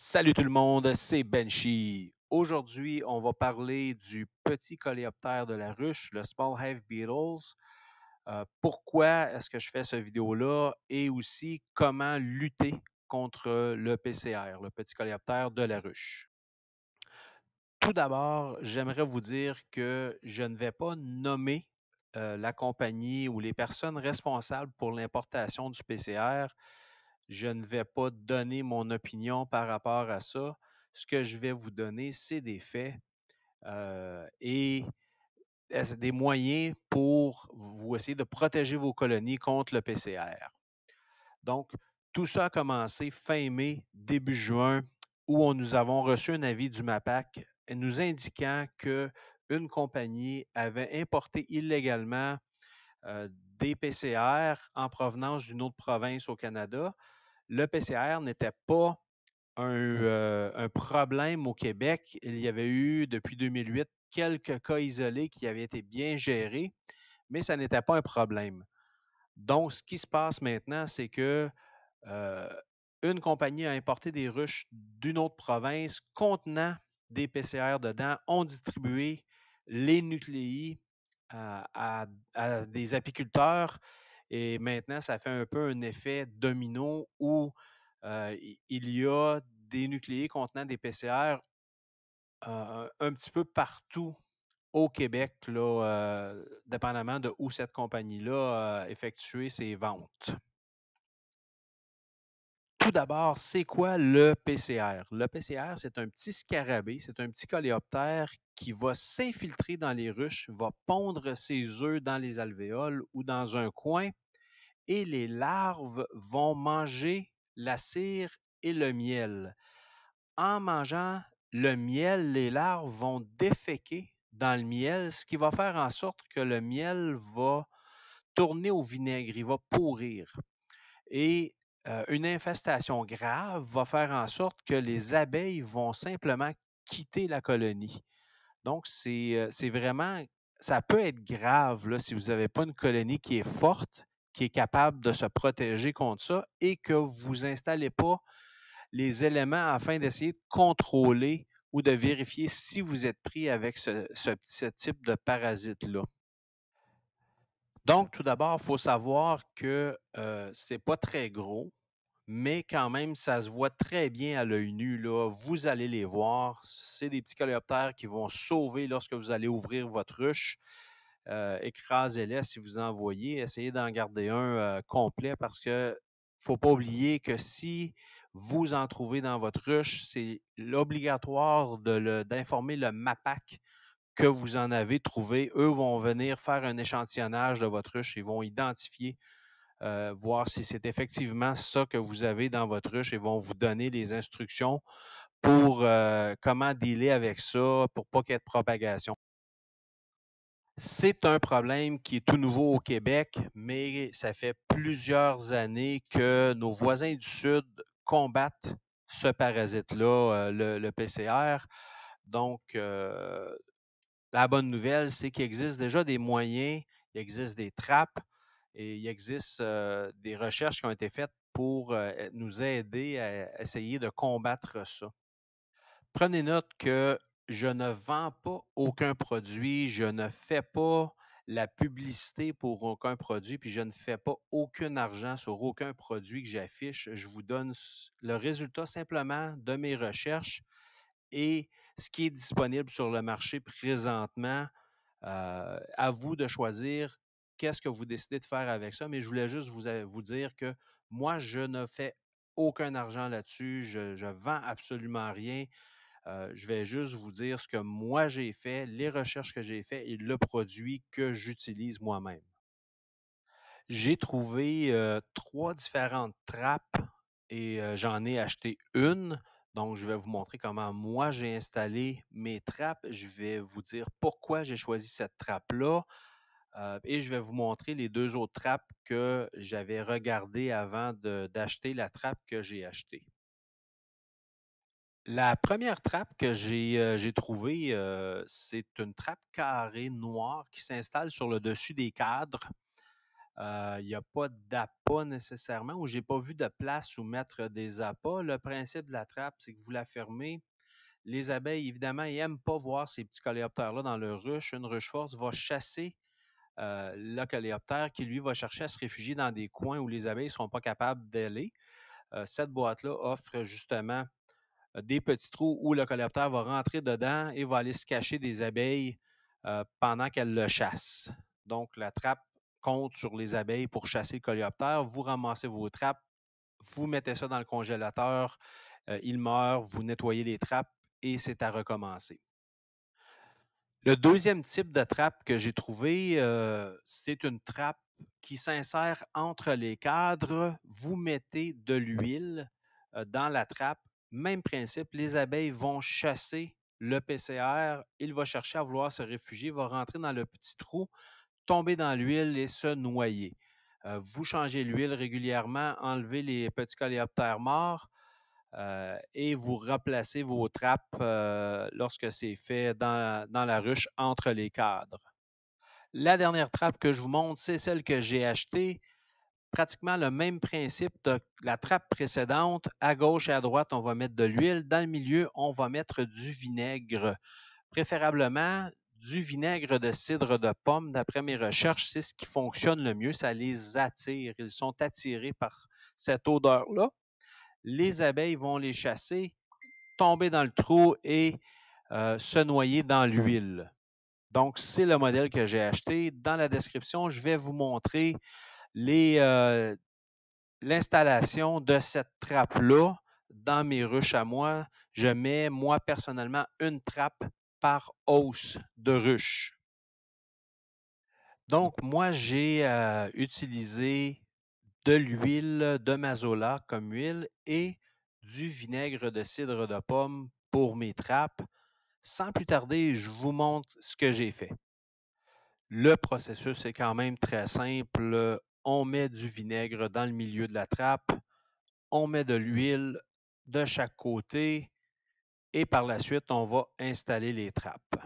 Salut tout le monde, c'est Benchy. Aujourd'hui, on va parler du petit coléoptère de la ruche, le Small Hive Beetles. Pourquoi est-ce que je fais cette vidéo-là et aussi comment lutter contre le PCR, le petit coléoptère de la ruche. Tout d'abord, j'aimerais vous dire que je ne vais pas nommer la compagnie ou les personnes responsables pour l'importation du PCR. Je ne vais pas donner mon opinion par rapport à ça. Ce que je vais vous donner, c'est des faits et des moyens pour vous essayer de protéger vos colonies contre le PCR. Donc, tout ça a commencé fin mai, début juin, où nous avons reçu un avis du MAPAC nous indiquant qu'une compagnie avait importé illégalement des PCR en provenance d'une autre province au Canada. Le PCR n'était pas un problème au Québec. Il y avait eu, depuis 2008, quelques cas isolés qui avaient été bien gérés, mais ça n'était pas un problème. Donc, ce qui se passe maintenant, c'est que euh, une compagnie a importé des ruches d'une autre province contenant des PCR dedans, ont distribué les nucléi à des apiculteurs et maintenant, ça fait un peu un effet domino où il y a des nucléis contenant des PCR un petit peu partout au Québec, là, dépendamment de où cette compagnie-là a effectué ses ventes. Tout d'abord, c'est quoi le PCR? Le PCR, c'est un petit scarabée, c'est un petit coléoptère qui va s'infiltrer dans les ruches, va pondre ses œufs dans les alvéoles ou dans un coin et les larves vont manger la cire et le miel. En mangeant le miel, les larves vont déféquer dans le miel, ce qui va faire en sorte que le miel va tourner au vinaigre, il va pourrir. Et une infestation grave va faire en sorte que les abeilles vont simplement quitter la colonie. Donc, c'est vraiment, ça peut être grave là, si vous n'avez pas une colonie qui est forte, qui est capable de se protéger contre ça et que vous n'installez pas les éléments afin d'essayer de contrôler ou de vérifier si vous êtes pris avec ce type de parasite-là. Donc, tout d'abord, il faut savoir que ce n'est pas très gros, mais quand même, ça se voit très bien à l'œil nu. Là. Vous allez les voir. C'est des petits coléoptères qui vont sauver lorsque vous allez ouvrir votre ruche. Écrasez-les si vous en voyez. Essayez d'en garder un complet parce que faut pas oublier que si vous en trouvez dans votre ruche, c'est obligatoire d'informer le MAPAC que vous en avez trouvé. Eux vont venir faire un échantillonnage de votre ruche. Ils vont identifier, voir si c'est effectivement ça que vous avez dans votre ruche et vont vous donner les instructions pour comment dealer avec ça, pour pas qu'il y ait de propagation. C'est un problème qui est tout nouveau au Québec, mais ça fait plusieurs années que nos voisins du Sud combattent ce parasite-là, le PCR. Donc, la bonne nouvelle, c'est qu'il existe déjà des moyens, il existe des trappes et il existe des recherches qui ont été faites pour nous aider à essayer de combattre ça. Prenez note que je ne vends pas aucun produit, je ne fais pas la publicité pour aucun produit, puis je ne fais pas aucun argent sur aucun produit que j'affiche. Je vous donne le résultat simplement de mes recherches et ce qui est disponible sur le marché présentement. À vous de choisir qu'est-ce que vous décidez de faire avec ça, mais je voulais juste vous dire que moi, je ne fais aucun argent là-dessus, je vends absolument rien. Je vais juste vous dire ce que moi j'ai fait, les recherches que j'ai faites et le produit que j'utilise moi-même. J'ai trouvé 3 différentes trappes et j'en ai acheté une. Donc, je vais vous montrer comment moi j'ai installé mes trappes. Je vais vous dire pourquoi j'ai choisi cette trappe-là. Et je vais vous montrer les 2 autres trappes que j'avais regardées avant d'acheter la trappe que j'ai achetée. La première trappe que j'ai trouvée, c'est une trappe carrée noire qui s'installe sur le dessus des cadres. Il n'y a pas d'appât nécessairement, ou je n'ai pas vu de place où mettre des appâts. Le principe de la trappe, c'est que vous la fermez. Les abeilles, évidemment, ils n'aiment pas voir ces petits coléoptères-là dans leur ruche. Une ruche forte va chasser le coléoptère qui, lui, va chercher à se réfugier dans des coins où les abeilles ne seront pas capables d'aller. Cette boîte-là offre justement des petits trous où le coléoptère va rentrer dedans et va aller se cacher des abeilles pendant qu'elles le chassent. Donc, la trappe compte sur les abeilles pour chasser le coléoptère. Vous ramassez vos trappes, vous mettez ça dans le congélateur, il meurt, vous nettoyez les trappes et c'est à recommencer. Le deuxième type de trappe que j'ai trouvé, c'est une trappe qui s'insère entre les cadres. Vous mettez de l'huile dans la trappe. Même principe, les abeilles vont chasser le PCR. Il va chercher à vouloir se réfugier, va rentrer dans le petit trou, tomber dans l'huile et se noyer. Vous changez l'huile régulièrement, enlevez les petits coléoptères morts. Et vous replacez vos trappes lorsque c'est fait dans la ruche entre les cadres. La dernière trappe que je vous montre, c'est celle que j'ai achetée. Pratiquement le même principe de la trappe précédente. À gauche et à droite, on va mettre de l'huile. Dans le milieu, on va mettre du vinaigre. Préférablement, du vinaigre de cidre de pomme. D'après mes recherches, c'est ce qui fonctionne le mieux. Ça les attire. Ils sont attirés par cette odeur-là. Les abeilles vont les chasser, tomber dans le trou et se noyer dans l'huile. Donc, c'est le modèle que j'ai acheté. Dans la description, je vais vous montrer l'installation de cette trappe-là dans mes ruches à moi. Je mets, moi, personnellement, une trappe par hausse de ruche. Donc, moi, j'ai utilisé de l'huile de mazola comme huile et du vinaigre de cidre de pomme pour mes trappes. Sans plus tarder, je vous montre ce que j'ai fait. Le processus est quand même très simple. On met du vinaigre dans le milieu de la trappe, on met de l'huile de chaque côté et par la suite, on va installer les trappes.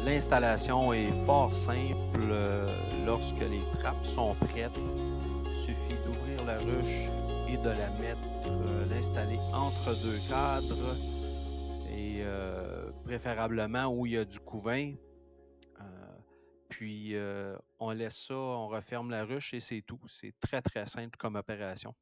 L'installation est fort simple lorsque les trappes sont prêtes. Il suffit d'ouvrir la ruche et de la mettre, l'installer entre deux cadres et préférablement où il y a du couvain. Puis, on laisse ça, on referme la ruche et c'est tout. C'est très, très simple comme opération.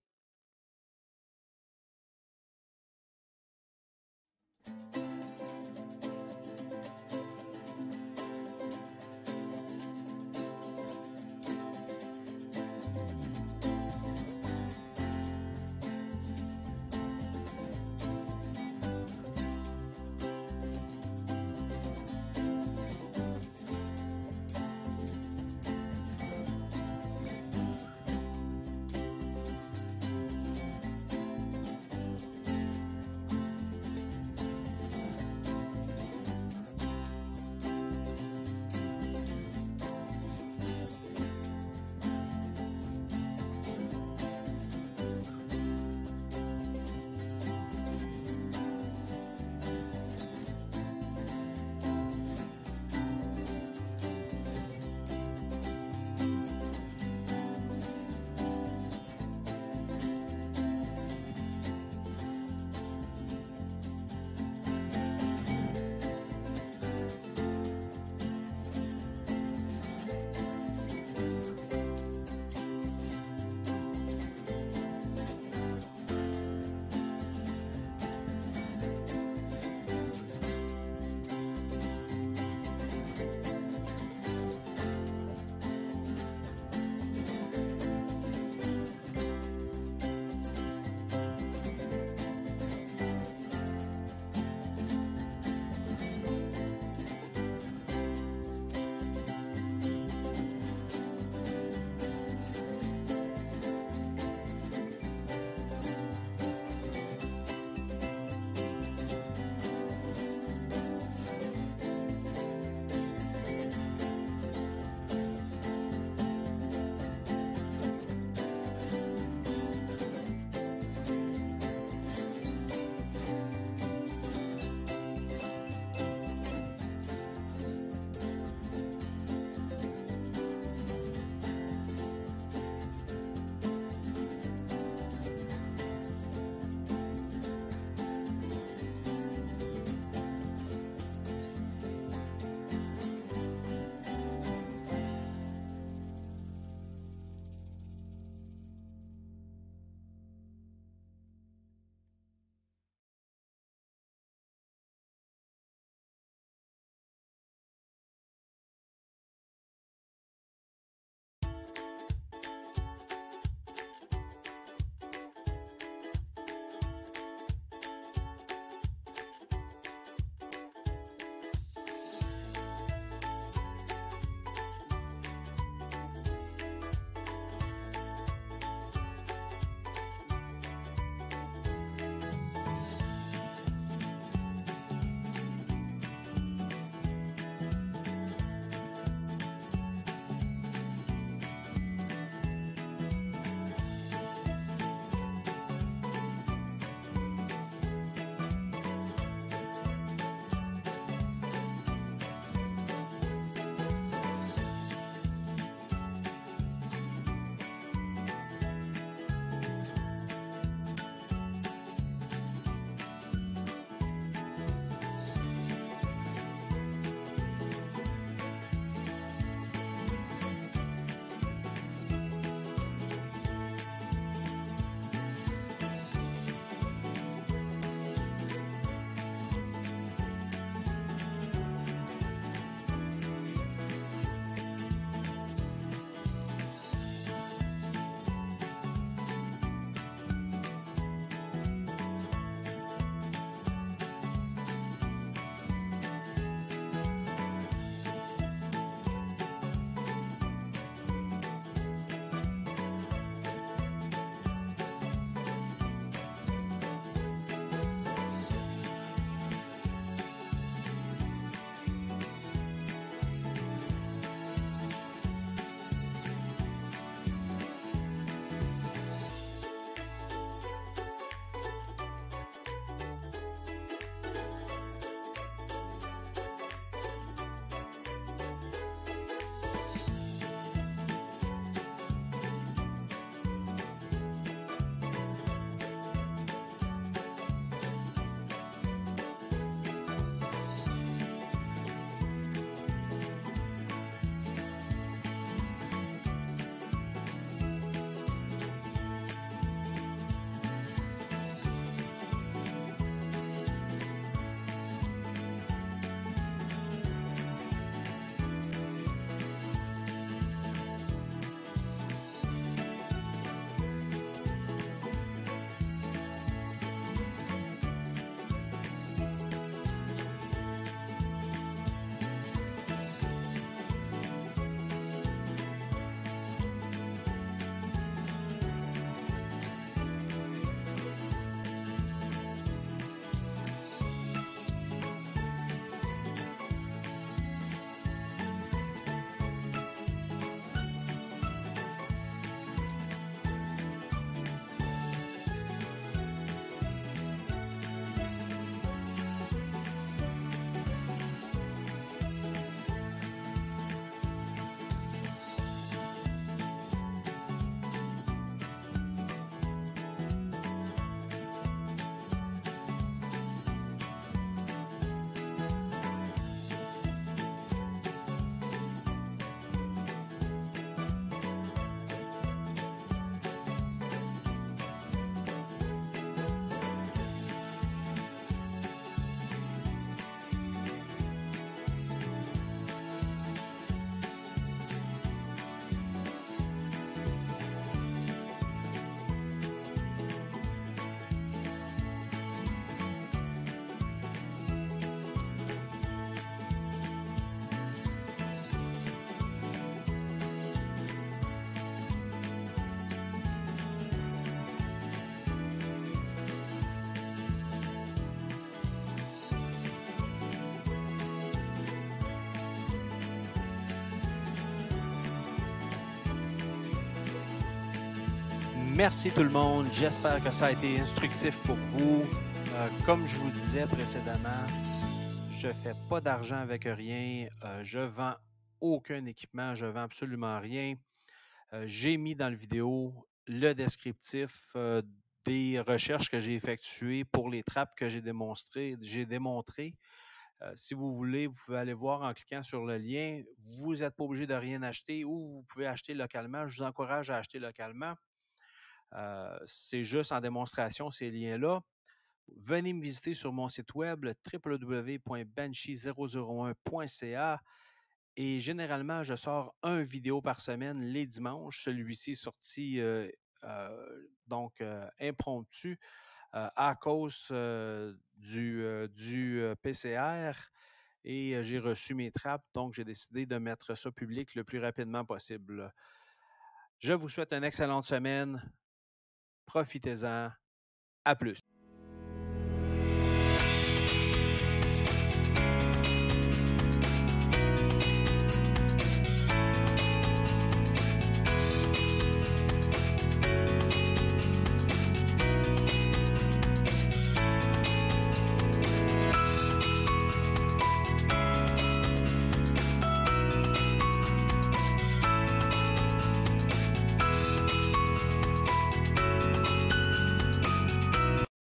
Merci tout le monde. J'espère que ça a été instructif pour vous. Comme je vous disais précédemment, je ne fais pas d'argent avec rien. Je vends aucun équipement. Je vends absolument rien. J'ai mis dans la vidéo le descriptif des recherches que j'ai effectuées pour les trappes que j'ai démontrées. Si vous voulez, vous pouvez aller voir en cliquant sur le lien. Vous n'êtes pas obligé de rien acheter ou vous pouvez acheter localement. Je vous encourage à acheter localement. C'est juste en démonstration ces liens-là. Venez me visiter sur mon site web www.banshee001.ca et généralement, je sors une vidéo par semaine les dimanches. Celui-ci est sorti impromptu à cause du PCR et j'ai reçu mes trappes, donc j'ai décidé de mettre ça public le plus rapidement possible. Je vous souhaite une excellente semaine. Profitez-en. À plus.